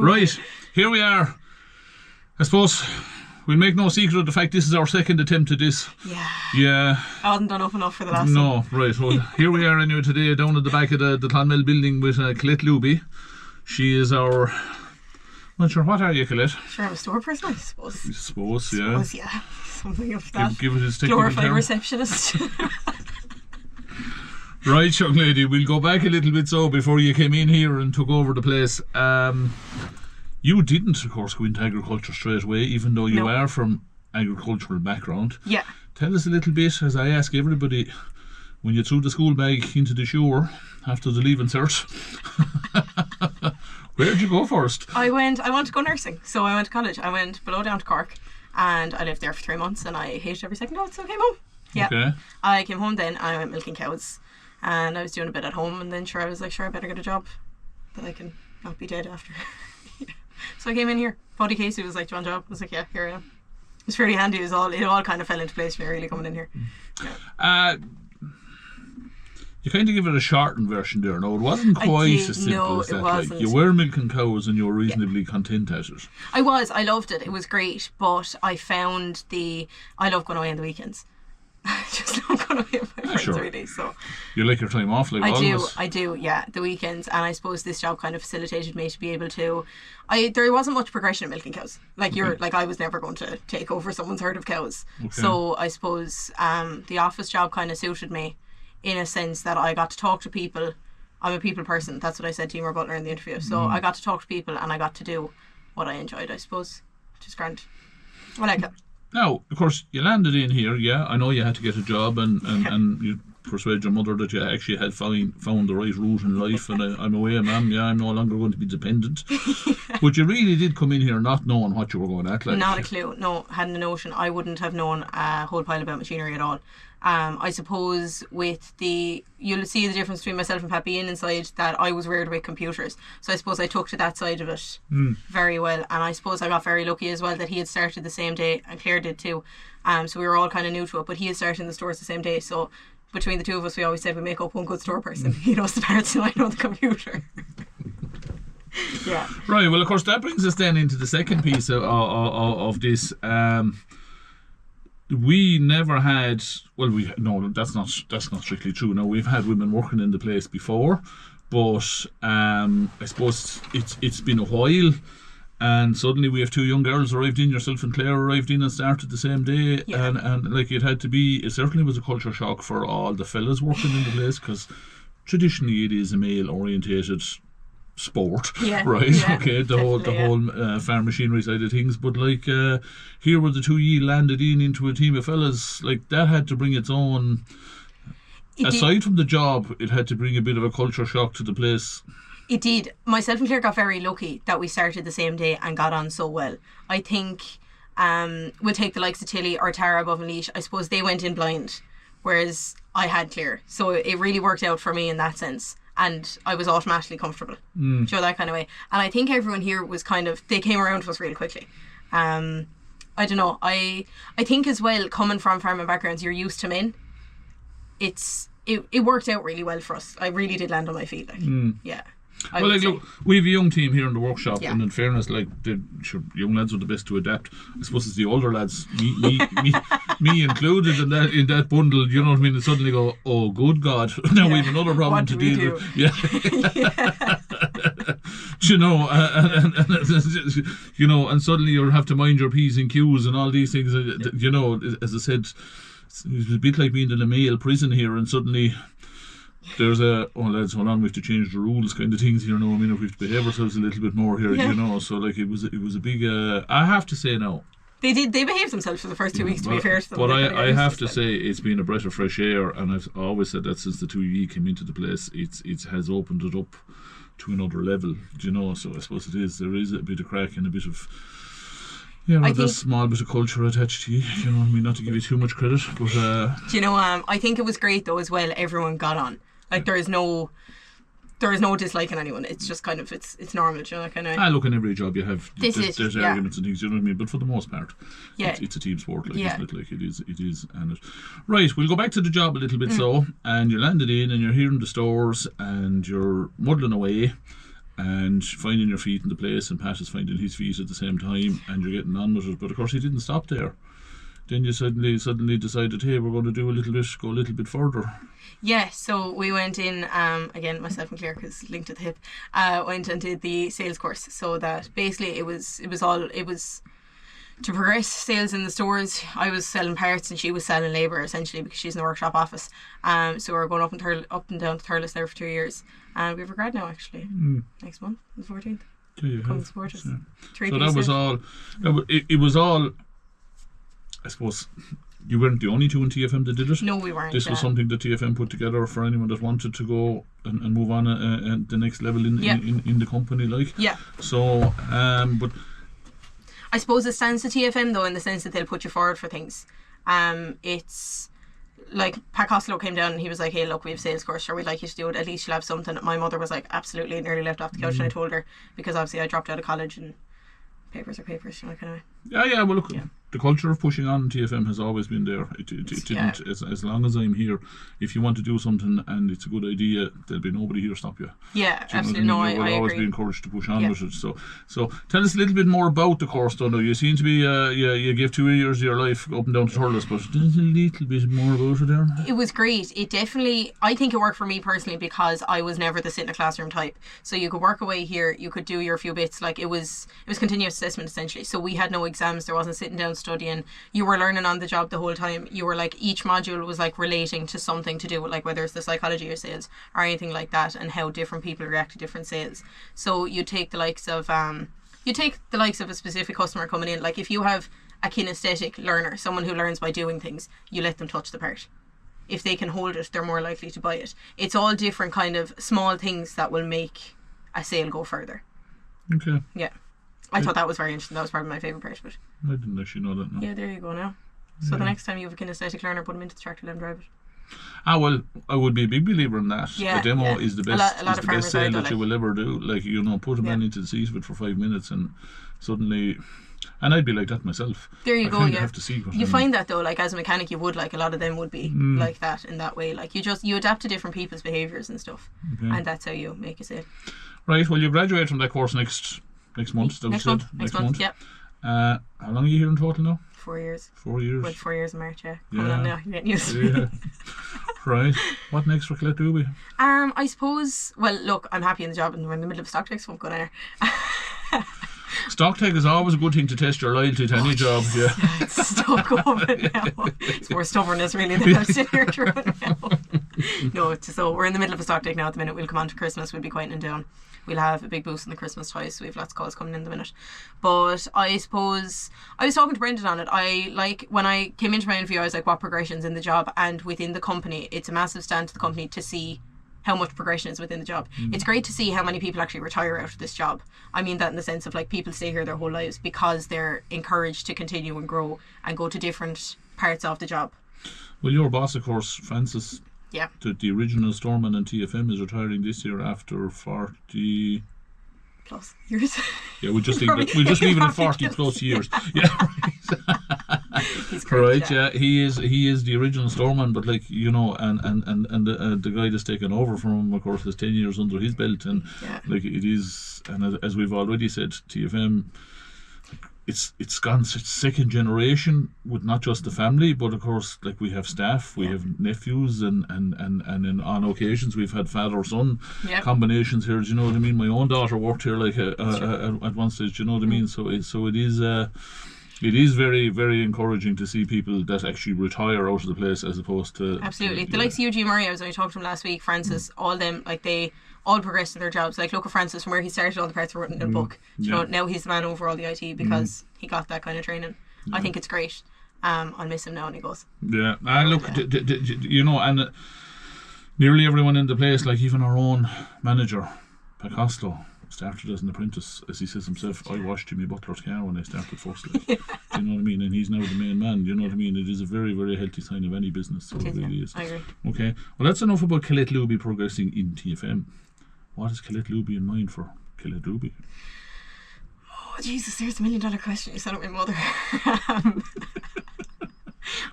Right, here we are. I suppose we'll make no secret of the fact this is our second attempt at this. Yeah. I wasn't done up enough for the last one. No, right. Well, here we are anyway today down at the back of the Clonmel building with Collette Looby. She is our... Not sure, what are you, Collette? Sure, I'm a store person, I suppose. I suppose, yeah. Something of that. Give it his technical glorified term. Receptionist. Right, young lady, we'll go back a little bit so before you came in here and took over the place. You didn't, of course, go into agriculture straight away, even though you are from agricultural background. Yeah. Tell us a little bit, as I ask everybody, when you threw the school bag into the shower after the leaving cert, where'd you go first? I wanted to go nursing, so I went to college. I went below down to Cork, and I lived there for 3 months, and I hated every second of it, so I came home. Yeah. Okay. I came home then, and I went milking cows, and I was doing a bit at home, and then I was like, I better get a job that I can not be dead after. So I came in here. Buddy Casey was like, do you want a job? I was like, yeah, here I am. It was fairly handy. It all kind of fell into place for me really coming in here. Yeah. You kind of give it a shortened version there. No, it wasn't quite as simple as that. Wasn't. You were milking cows and you were reasonably content at it. I was. I loved it. It was great. But I found I love going away on the weekends. I just love going away with my friends, really. So you like your time off, like all of us? I do, yeah, the weekends. And I suppose this job kind of facilitated me to be able to... there wasn't much progression in milking cows. I was never going to take over someone's herd of cows. Okay. So I suppose the office job kind of suited me in a sense that I got to talk to people. I'm a people person. That's what I said to Emer Butler in the interview. So I got to talk to people and I got to do what I enjoyed, I suppose, which is grand. I like it. Now, of course, you landed in here, yeah. I know you had to get a job and you persuaded your mother that you actually had found the right route in life and I'm away, ma'am, yeah, I'm no longer going to be dependent. But you really did come in here not knowing what you were going at. Not a clue, no, hadn't a notion. I wouldn't have known a whole pile about machinery at all. I suppose you'll see the difference between myself and Pat being inside that I was reared with computers. So I suppose I took to that side of it very well. And I suppose I got very lucky as well that he had started the same day and Claire did too. So we were all kind of new to it, but he had started in the stores the same day. So between the two of us, we always said we make up one good store person. He knows the parts and I know the computer. Yeah. Right, well of course that brings us then into the second piece of this. We never had, that's not strictly true. No, we've had women working in the place before, but I suppose it's been a while, and suddenly we have two young girls arrived in. Yourself and Claire arrived in and started the same day, and like it certainly was a culture shock for all the fellas working in the place, because traditionally it is a male orientated sport, right? Yeah, okay, the whole farm machinery side of things, but here were the two ye landed into a team of fellas, like that had to bring its own. Aside from the job, it had to bring a bit of a culture shock to the place. It did. Myself and Claire got very lucky that we started the same day and got on so well. I think we'll take the likes of Tilly or Tara above and Leash. I suppose they went in blind, whereas I had Claire, so it really worked out for me in that sense. And I was automatically comfortable. Show that kind of way. And I think everyone here was they came around to us really quickly. I don't know. I think as well, coming from farming backgrounds, you're used to men. It worked out really well for us. I really did land on my feet. Yeah. Look, we have a young team here in the workshop, and in fairness, the young lads are the best to adapt. I suppose it's the older lads, me included in that bundle. You know what I mean? And suddenly go, oh, good God! Now we have another problem to deal with. Yeah. And suddenly you have to mind your P's and Q's and all these things. You know, as I said, it's a bit like being in a male prison here, and suddenly. There's lads, hold on, we have to change the rules kind of things here, you know. I mean, if we have to behave ourselves a little bit more here, you know. So it was a big. I have to say now. They behaved themselves for the first 2 weeks. To be fair to them. But I have to say it's been a breath of fresh air, and I've always said that since the 2E came into the place, it has opened it up to another level, you know. So I suppose there is a bit of crack and a bit of. Yeah, there's a small bit of culture attached to you know. I mean, not to give you too much credit, but. Do you know? I think it was great though as well. Everyone got on. There is no disliking anyone. It's just kind of it's normal, you know, that kind of. Look, in every job you have there's arguments and things, you know what I mean. But for the most part, it's a team sport, isn't it? Like it is, and right. We'll go back to the job a little bit. So, and you landed in, and you're here in the stores, and you're muddling away, and finding your feet in the place, and Pat is finding his feet at the same time, and you're getting on with it. But of course, he didn't stop there. Then you suddenly decided, hey, we're going to go a little bit further. Yeah, so we went in, again, myself and Claire, because linked at the hip, went and did the sales course. So that basically it was to progress sales in the stores. I was selling parts and she was selling labour, essentially, because she's in the workshop office. So we were going up and down to Thurles there for 2 years. And we have a grad now, actually, next month, the 14th. Come and support us. Yeah. So that was all. It was all. I suppose you weren't the only two in TFM that did it. No, we weren't. This was something that TFM put together for anyone that wanted to go and move on at the next level in the company, like. Yeah. So, but I suppose it stands to TFM though, in the sense that they'll put you forward for things. It's like Pat Costello came down and he was like, hey, look, we have sales course, sure, we'd like you to do it, at least you'll have something. My mother was like, absolutely, nearly left off the couch, and I told her, because obviously I dropped out of college and papers are papers, you know, kind of. Yeah, well, look, the culture of pushing on TFM has always been there. It didn't, as long as I'm here, if you want to do something and it's a good idea, there'll be nobody here to stop you. Yeah, absolutely. No, I agree. You'll always be encouraged to push on with it. So tell us a little bit more about the course, though. Now, you seem to be, you give 2 years of your life up and down to Thurles, but there's a little bit more about it there. It was great. It definitely, I think it worked for me personally, because I was never the sit in a classroom type. So you could work away here, you could do your few bits, like it was continuous assessment essentially. So we had no exams, there wasn't sitting down studying. You were learning on the job the whole time. You were like, each module was like relating to something to do with, like, whether it's the psychology or sales or anything like that, and how different people react to different sales. So you take the likes of a specific customer coming in. Like if you have a kinesthetic learner, someone who learns by doing things, you let them touch the part. If they can hold it, they're more likely to buy it. It's all different kind of small things that will make a sale go further. Okay. Yeah. I thought that was very interesting. That was probably my favourite part of it. I didn't actually know that. No. Yeah, there you go now. So the next time you have a kinesthetic learner, put them into the tractor, let them drive it. Well, I would be a big believer in that. Yeah, a demo is the best, a lot of farmers sale are, that you will ever do. Like, you know, put a man into the seat of it for 5 minutes and suddenly... And I'd be like that myself. There you go, yeah. Have to see you find that though, like as a mechanic, you would, like a lot of them would be like that in that way. Like you adapt to different people's behaviours and stuff, and that's how you make a sale. Right. Well, you graduate from that course next month. Next month. Yeah. How long are you here in total now? 4 years. 4 years. Well, 4 years in March. Yeah. Coming on now. You're getting used to it. Right. What next for Collette Looby? I suppose. Well, look, I'm happy in the job, and we're in the middle of stock checks, so I'm going there. Stock take is always a good thing to test your loyalty to any job. Yeah. It's stuck over now. It's more stubbornness really than I'm sitting here through it now. No, so we're in the middle of a stock take now at the minute. We'll come on to Christmas, we'll be quieting down. We'll have a big boost in the Christmas toys, so we have lots of calls coming in the minute. But I suppose I was talking to Brendan on it. When I came into my interview, I was like, what progression's in the job? And within the company, it's a massive stand to the company to see how much progression is within the job. It's great to see how many people actually retire out of this job. I mean that in the sense of like people stay here their whole lives because they're encouraged to continue and grow and go to different parts of the job. Well, your boss, of course, Francis, the original storeman in TFM, is retiring this year after 40 plus years. Yeah, we'll just leave it at 40 plus years. Yeah. He's great, right, he is the original storeman, but like, you know, and the guy that's taken over from him, of course, has 10 years under his belt, and like it is, and as we've already said, TFM, it's gone its second generation with not just the family, but of course, like we have staff, we have nephews, and on occasions we've had father son combinations here. Do you know what I mean? My own daughter worked here like at one stage. Do you know what I mean? So it is very, very encouraging to see people that actually retire out of the place as opposed to... Absolutely. The likes of Eugene Murray, I was only talking to him last week, Francis, all them, like they all progressed in their jobs. Like look at Francis, from where he started, all the parts were written in a book. You know, now he's the man over all the IT because he got that kind of training. I think it's great. I'll miss him now when he goes. Yeah. Look, you know, and nearly everyone in the place, like even our own manager, Pat Costello, started as an apprentice, as he says himself. I washed Jimmy Butler's car when I started first. Like, you know what I mean? And he's now the main man. You know what I mean? It is a very, very healthy sign of any business. So it really is. I agree. Okay. Well, that's enough about Collette Looby progressing in TFM. What has Collette Looby in mind for Collette Looby? Oh Jesus, there's $1 million question you said at my mother.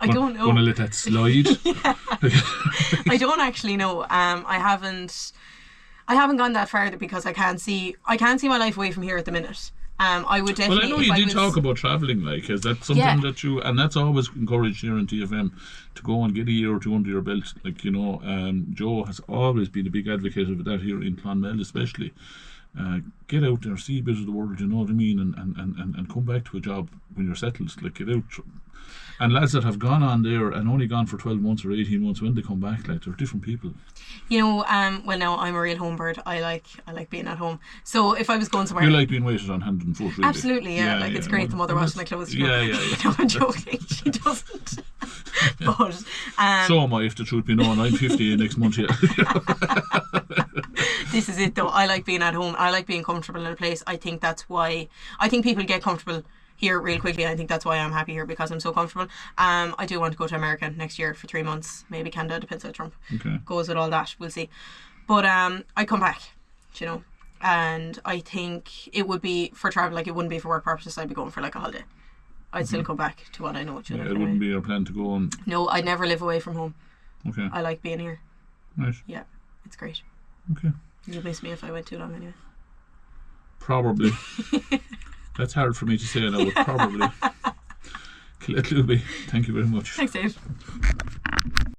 I don't know. Gonna let that slide? I don't actually know. I I haven't gone that far because I can't see my life away from here at the minute. I would definitely. Well, I know you did talk about travelling, like, is that something that you, and that's always encouraged here in TFM, to go and get a year or two under your belt. Like, you know, Joe has always been a big advocate of that here in Clonmel, especially. Get out there, see a bit of the world, you know what I mean, and come back to a job when you're settled. Like, get out. And lads that have gone on there and only gone for 12 months or 18 months, when they come back, like, they're different people. You know, well, now I'm a real home bird. I like being at home. So if I was going somewhere, you like being waited on hand and foot, really. Absolutely, yeah. It's great. The mother washing my clothes. You know? Yeah. No, I'm joking. She doesn't. But so am I, if the truth be known. I'm 50 next month. Yeah. This is it, though. I like being at home. I like being comfortable in a place. I think that's why. I think people get comfortable here real quickly. I think that's why I'm happy here, because I'm so comfortable. I do want to go to America next year for 3 months, maybe Canada, depends how Trump goes with all that. We'll see. But I come back, you know, and I think it would be for travel. Like, it wouldn't be for work purposes. I'd be going for like a holiday. I'd still come back to what I know. Yeah, it wouldn't be your plan to go and. No, I'd never live away from home. Okay. I like being here. Nice. Yeah, it's great. Okay. You'll miss me if I went too long anyway. Probably. That's hard for me to say now, but probably. Collette, Looby, thank you very much. Thanks, Dave.